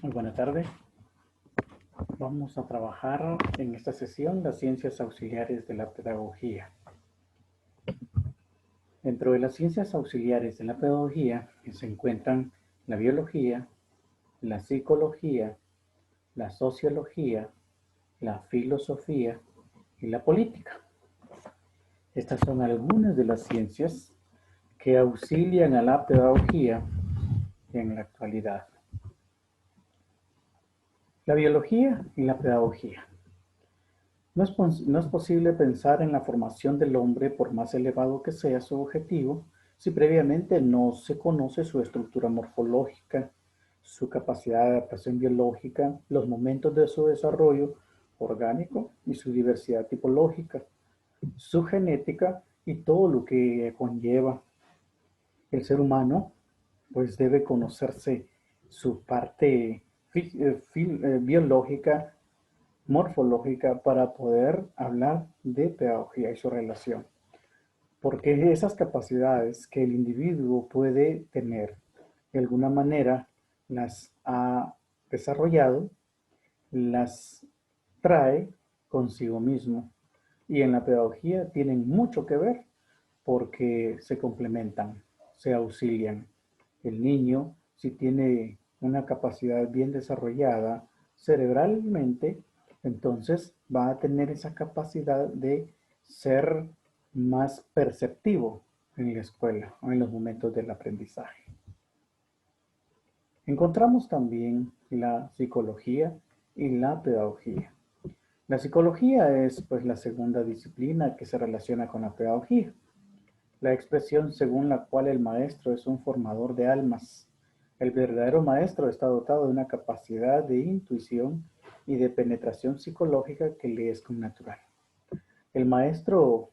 Muy buena tarde. Vamos a trabajar en esta sesión las ciencias auxiliares de la pedagogía. Dentro de las ciencias auxiliares de la pedagogía se encuentran la biología, la psicología, la sociología, la filosofía y la política. Estas son algunas de las ciencias que auxilian a la pedagogía en la actualidad. La biología y la pedagogía. No es posible pensar en la formación del hombre, por más elevado que sea su objetivo, si previamente no se conoce su estructura morfológica, su capacidad de adaptación biológica, los momentos de su desarrollo orgánico y su diversidad tipológica, su genética y todo lo que conlleva. El ser humano, pues, debe conocerse su parte biológica, morfológica, para poder hablar de pedagogía y su relación. Porque esas capacidades que el individuo puede tener, de alguna manera las ha desarrollado, las trae consigo mismo. Y en la pedagogía tienen mucho que ver porque se complementan, se auxilian. El niño, si tiene una capacidad bien desarrollada cerebralmente, entonces va a tener esa capacidad de ser más perceptivo en la escuela o en los momentos del aprendizaje. Encontramos también la psicología y la pedagogía. La psicología es, pues, la segunda disciplina que se relaciona con la pedagogía. La expresión según la cual el maestro es un formador de almas. El verdadero maestro está dotado de una capacidad de intuición y de penetración psicológica que le es connatural. El maestro,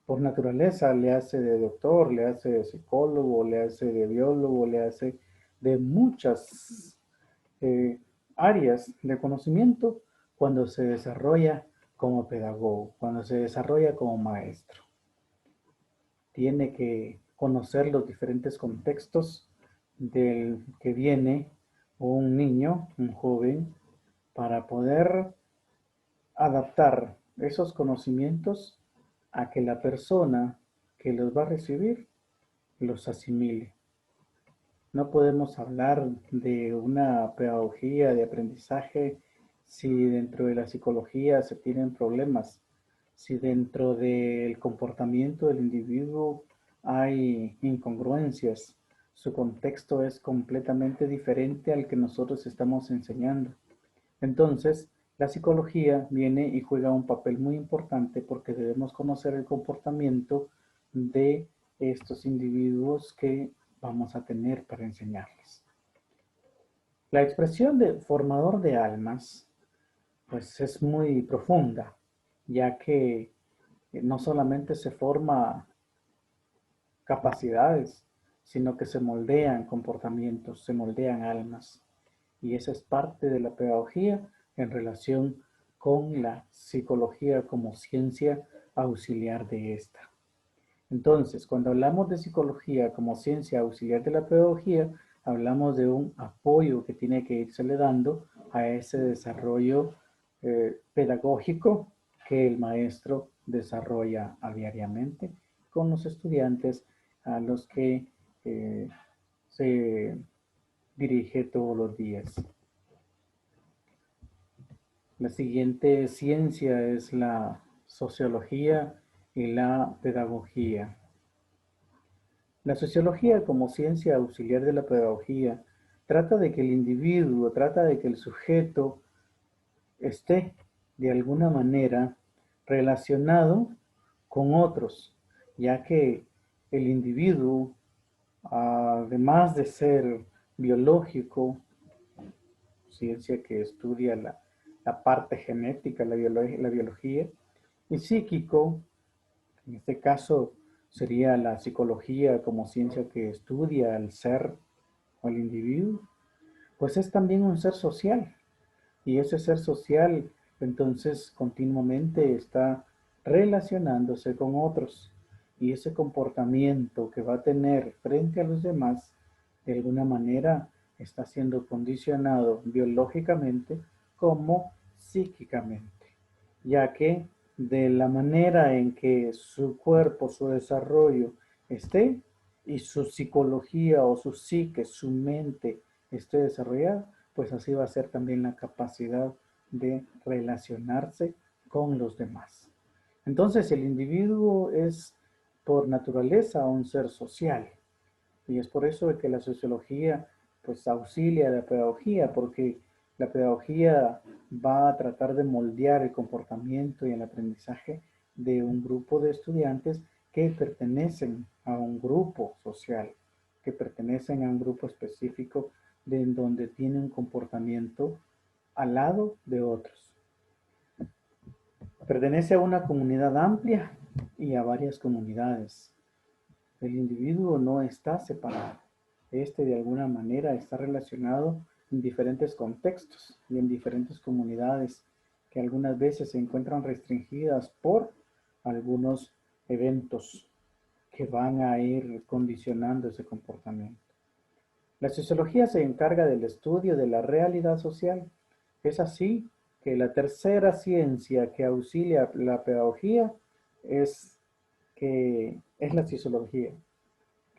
por naturaleza, le hace de doctor, le hace de psicólogo, le hace de biólogo, le hace de muchas eh, áreas de conocimiento cuando se desarrolla como pedagogo, cuando se desarrolla como maestro. Tiene que conocer los diferentes contextos del que viene un niño, un joven, para poder adaptar esos conocimientos a que la persona que los va a recibir los asimile. No podemos hablar de una pedagogía de aprendizaje si dentro de la psicología se tienen problemas, si dentro del comportamiento del individuo hay incongruencias, su contexto es completamente diferente al que nosotros estamos enseñando. Entonces, la psicología viene y juega un papel muy importante porque debemos conocer el comportamiento de estos individuos que vamos a tener para enseñarles. La expresión de formador de almas, pues, es muy profunda, ya que no solamente se forma capacidades, sino que se moldean comportamientos, se moldean almas. Y esa es parte de la pedagogía en relación con la psicología como ciencia auxiliar de esta. Entonces, cuando hablamos de psicología como ciencia auxiliar de la pedagogía, hablamos de un apoyo que tiene que irse le dando a ese desarrollo pedagógico que el maestro desarrolla diariamente con los estudiantes a los que se dirige todos los días. La siguiente ciencia es la sociología y la pedagogía. La sociología como ciencia auxiliar de la pedagogía trata de que el individuo, trata de que el sujeto esté de alguna manera relacionado con otros, ya que el individuo, además de ser biológico, ciencia que estudia la parte genética, la biología, y psíquico, en este caso sería la psicología como ciencia que estudia al ser o al individuo, pues es también un ser social. Y ese ser social entonces continuamente está relacionándose con otros. Y ese comportamiento que va a tener frente a los demás, de alguna manera está siendo condicionado biológicamente como psíquicamente, ya que de la manera en que su cuerpo, su desarrollo esté y su psicología o su psique, su mente esté desarrollada, pues así va a ser también la capacidad de relacionarse con los demás. Entonces el individuo es por naturaleza un ser social y es por eso que la sociología pues auxilia a la pedagogía, porque la pedagogía va a tratar de moldear el comportamiento y el aprendizaje de un grupo de estudiantes que pertenecen a un grupo social, que pertenecen a un grupo específico de en donde tiene un comportamiento al lado de otros. Pertenece a una comunidad amplia y a varias comunidades. El individuo no está separado. Este de alguna manera está relacionado en diferentes contextos y en diferentes comunidades que algunas veces se encuentran restringidas por algunos eventos que van a ir condicionando ese comportamiento. La sociología se encarga del estudio de la realidad social. Es así que la tercera ciencia que auxilia la pedagogía es, es la sociología.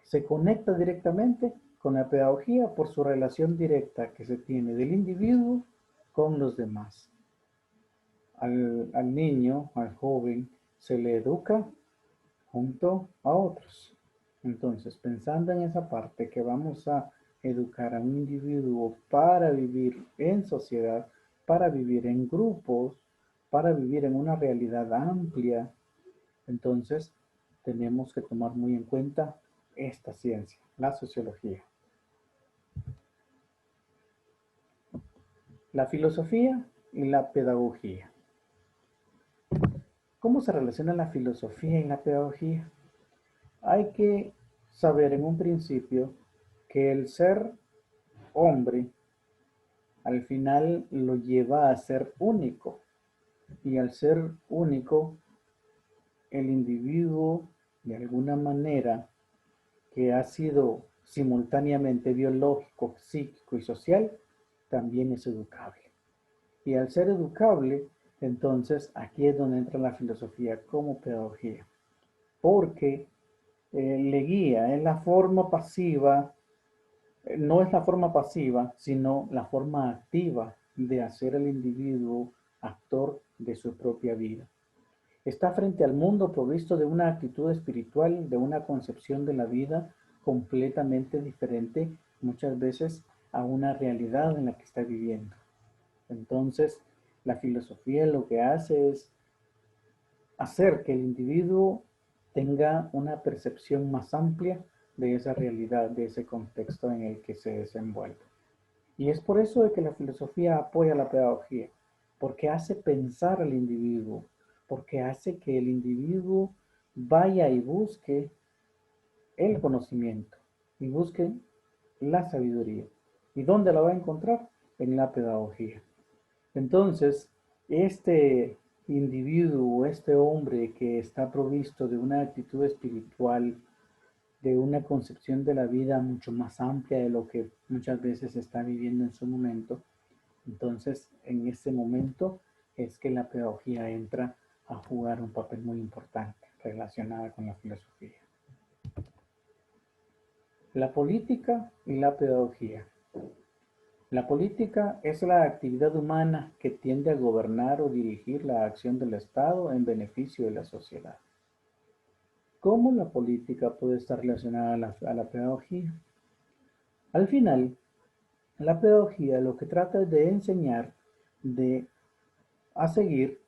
Se conecta directamente con la pedagogía por su relación directa que se tiene del individuo con los demás. Al niño, al joven, se le educa junto a otros. Entonces, pensando en esa parte que vamos a educar a un individuo para vivir en sociedad, para vivir en grupos, para vivir en una realidad amplia, entonces tenemos que tomar muy en cuenta esta ciencia, la sociología. La filosofía y la pedagogía. ¿Cómo se relaciona la filosofía y la pedagogía? Hay que saber en un principio que el ser hombre al final lo lleva a ser único. Y al ser único, el individuo, de alguna manera, que ha sido simultáneamente biológico, psíquico y social, también es educable. Y al ser educable, entonces aquí es donde entra la filosofía como pedagogía, porque le guía en la forma pasiva, no es la forma pasiva, sino la forma activa de hacer al individuo actor de su propia vida. Está frente al mundo provisto de una actitud espiritual, de una concepción de la vida completamente diferente, muchas veces a una realidad en la que está viviendo. Entonces, la filosofía lo que hace es hacer que el individuo tenga una percepción más amplia de esa realidad, de ese contexto en el que se desenvuelve. Y es por eso de que la filosofía apoya la pedagogía, porque hace pensar al individuo, porque hace que el individuo vaya y busque el conocimiento y busque la sabiduría. ¿Y dónde la va a encontrar? En la pedagogía. Entonces, este individuo, este hombre que está provisto de una actitud espiritual, de una concepción de la vida mucho más amplia de lo que muchas veces está viviendo en su momento, entonces en ese momento es que la pedagogía entra a jugar un papel muy importante relacionada con la filosofía. La política y la pedagogía. La política es la actividad humana que tiende a gobernar o dirigir la acción del Estado en beneficio de la sociedad. ¿Cómo la política puede estar relacionada a la pedagogía? Al final, la pedagogía lo que trata es de enseñar a seguir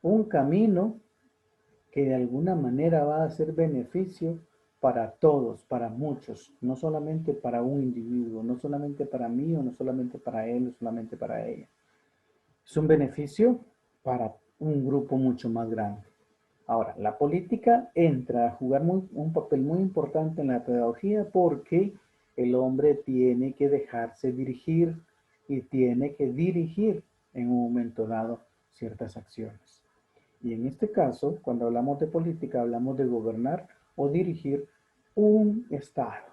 un camino que de alguna manera va a ser beneficio para todos, para muchos, no solamente para un individuo, no solamente para mí o no solamente para él o solamente para ella. Es un beneficio para un grupo mucho más grande. Ahora, la política entra a jugar un papel muy importante en la pedagogía porque el hombre tiene que dejarse dirigir y tiene que dirigir en un momento dado ciertas acciones. Y en este caso, cuando hablamos de política, hablamos de gobernar o dirigir un Estado.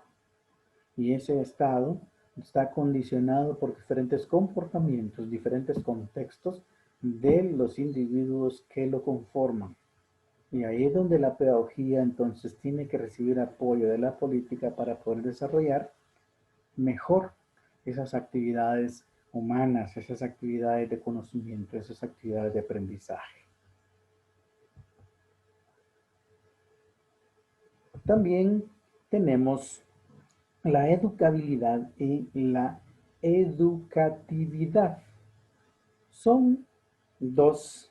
Y ese Estado está condicionado por diferentes comportamientos, diferentes contextos de los individuos que lo conforman. Y ahí es donde la pedagogía entonces tiene que recibir apoyo de la política para poder desarrollar mejor esas actividades humanas, esas actividades de conocimiento, esas actividades de aprendizaje. También tenemos la educabilidad y la educatividad. Son dos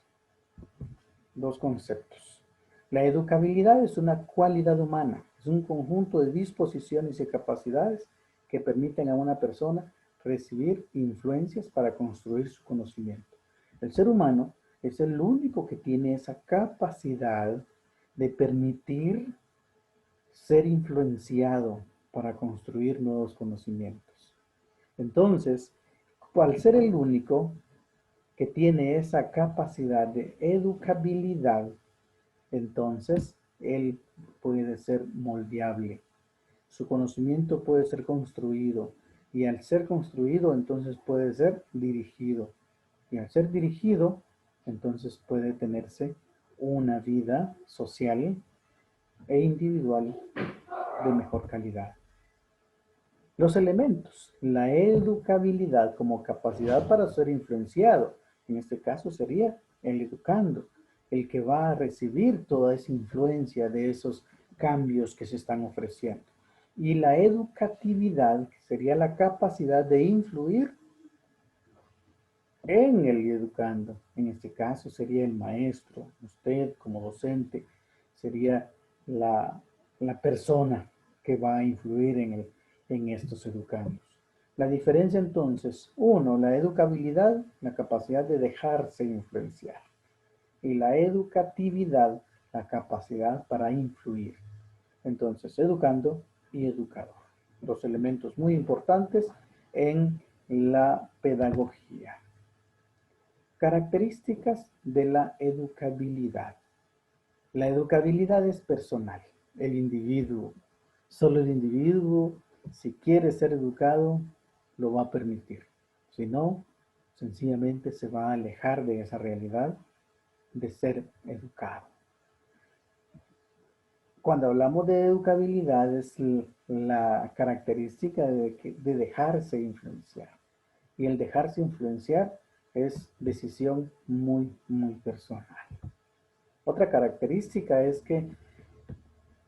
conceptos. La educabilidad es una cualidad humana, es un conjunto de disposiciones y capacidades que permiten a una persona recibir influencias para construir su conocimiento. El ser humano es el único que tiene esa capacidad de permitir ser influenciado para construir nuevos conocimientos. Entonces, al ser el único que tiene esa capacidad de educabilidad, entonces él puede ser moldeable. Su conocimiento puede ser construido y al ser construido, entonces puede ser dirigido. Y al ser dirigido, entonces puede tenerse una vida social e individual de mejor calidad. Los elementos, la educabilidad como capacidad para ser influenciado, en este caso sería el educando, el que va a recibir toda esa influencia de esos cambios que se están ofreciendo. Y la educatividad, que sería la capacidad de influir en el educando. En este caso sería el maestro, usted como docente, sería la persona que va a influir en estos educandos. La diferencia entonces, uno, la educabilidad, la capacidad de dejarse influenciar. Y la educatividad, la capacidad para influir. Entonces, educando y educador. Dos elementos muy importantes en la pedagogía. Características de la educabilidad. La educabilidad es personal, el individuo. Solo el individuo, si quiere ser educado, lo va a permitir. Si no, sencillamente se va a alejar de esa realidad de ser educado. Cuando hablamos de educabilidad es la característica de dejarse influenciar. Y el dejarse influenciar es decisión muy, muy personal. Otra característica es que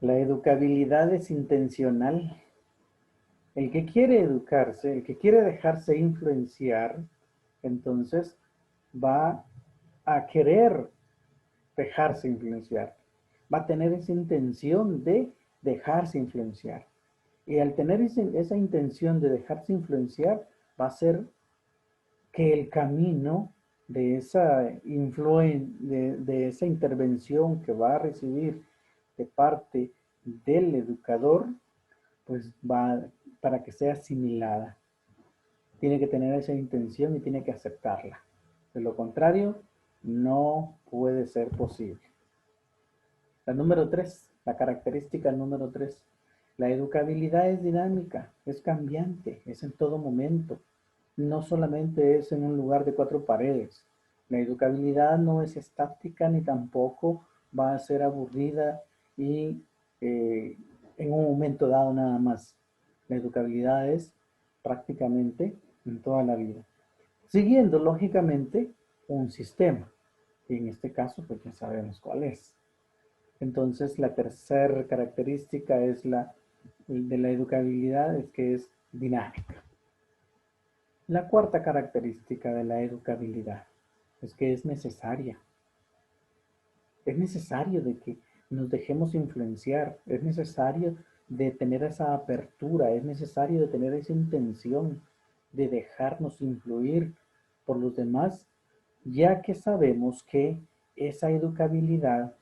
la educabilidad es intencional. El que quiere educarse, el que quiere dejarse influenciar, entonces va a querer dejarse influenciar. Va a tener esa intención de dejarse influenciar. Y al tener esa intención de dejarse influenciar, va a ser que el camino de de esa intervención que va a recibir de parte del educador, pues va para que sea asimilada. Tiene que tener esa intención y tiene que aceptarla. De lo contrario, no puede ser posible. La número 3, la característica número 3, la educabilidad es dinámica, es cambiante, es en todo momento. No solamente es en un lugar de cuatro paredes. La educabilidad no es estática ni tampoco va a ser aburrida y en un momento dado nada más. La educabilidad es prácticamente en toda la vida. Siguiendo lógicamente un sistema. Y en este caso pues ya sabemos cuál es. Entonces la tercera característica es de la educabilidad es que es dinámica. La cuarta característica de la educabilidad es que es necesaria. Es necesario de que nos dejemos influenciar, es necesario de tener esa apertura, es necesario de tener esa intención de dejarnos influir por los demás, ya que sabemos que esa educabilidad,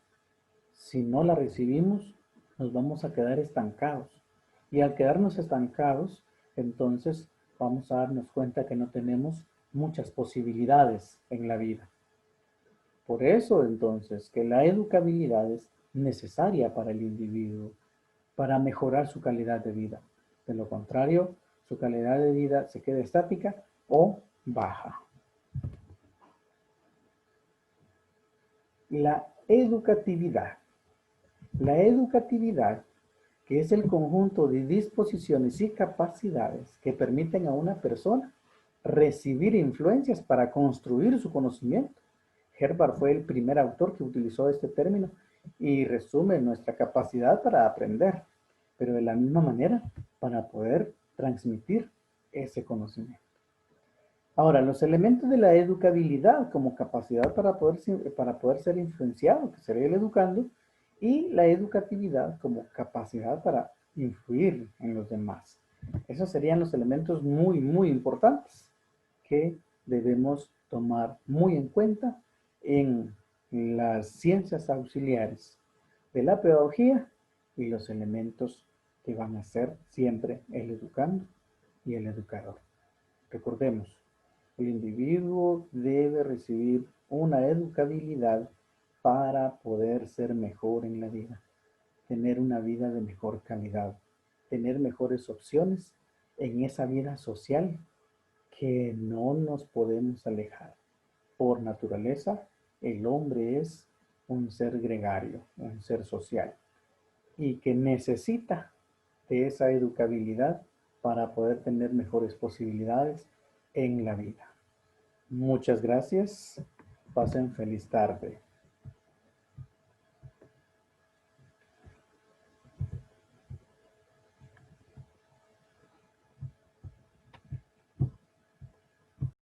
si no la recibimos, nos vamos a quedar estancados. Y al quedarnos estancados, entonces vamos a darnos cuenta que no tenemos muchas posibilidades en la vida. Por eso entonces que la educabilidad es necesaria para el individuo, para mejorar su calidad de vida. De lo contrario, su calidad de vida se quede estática o baja. La educatividad. La educatividad, que es el conjunto de disposiciones y capacidades que permiten a una persona recibir influencias para construir su conocimiento. Herbart fue el primer autor que utilizó este término y resume nuestra capacidad para aprender, pero de la misma manera para poder transmitir ese conocimiento. Ahora, los elementos de la educabilidad como capacidad para poder ser influenciado, que sería el educando, y la educatividad como capacidad para influir en los demás. Esos serían los elementos muy, muy importantes que debemos tomar muy en cuenta en las ciencias auxiliares de la pedagogía y los elementos que van a ser siempre el educando y el educador. Recordemos, el individuo debe recibir una educabilidad para poder ser mejor en la vida, tener una vida de mejor calidad, tener mejores opciones en esa vida social que no nos podemos alejar. Por naturaleza, el hombre es un ser gregario, un ser social, y que necesita de esa educabilidad para poder tener mejores posibilidades en la vida. Muchas gracias. Pasen feliz tarde.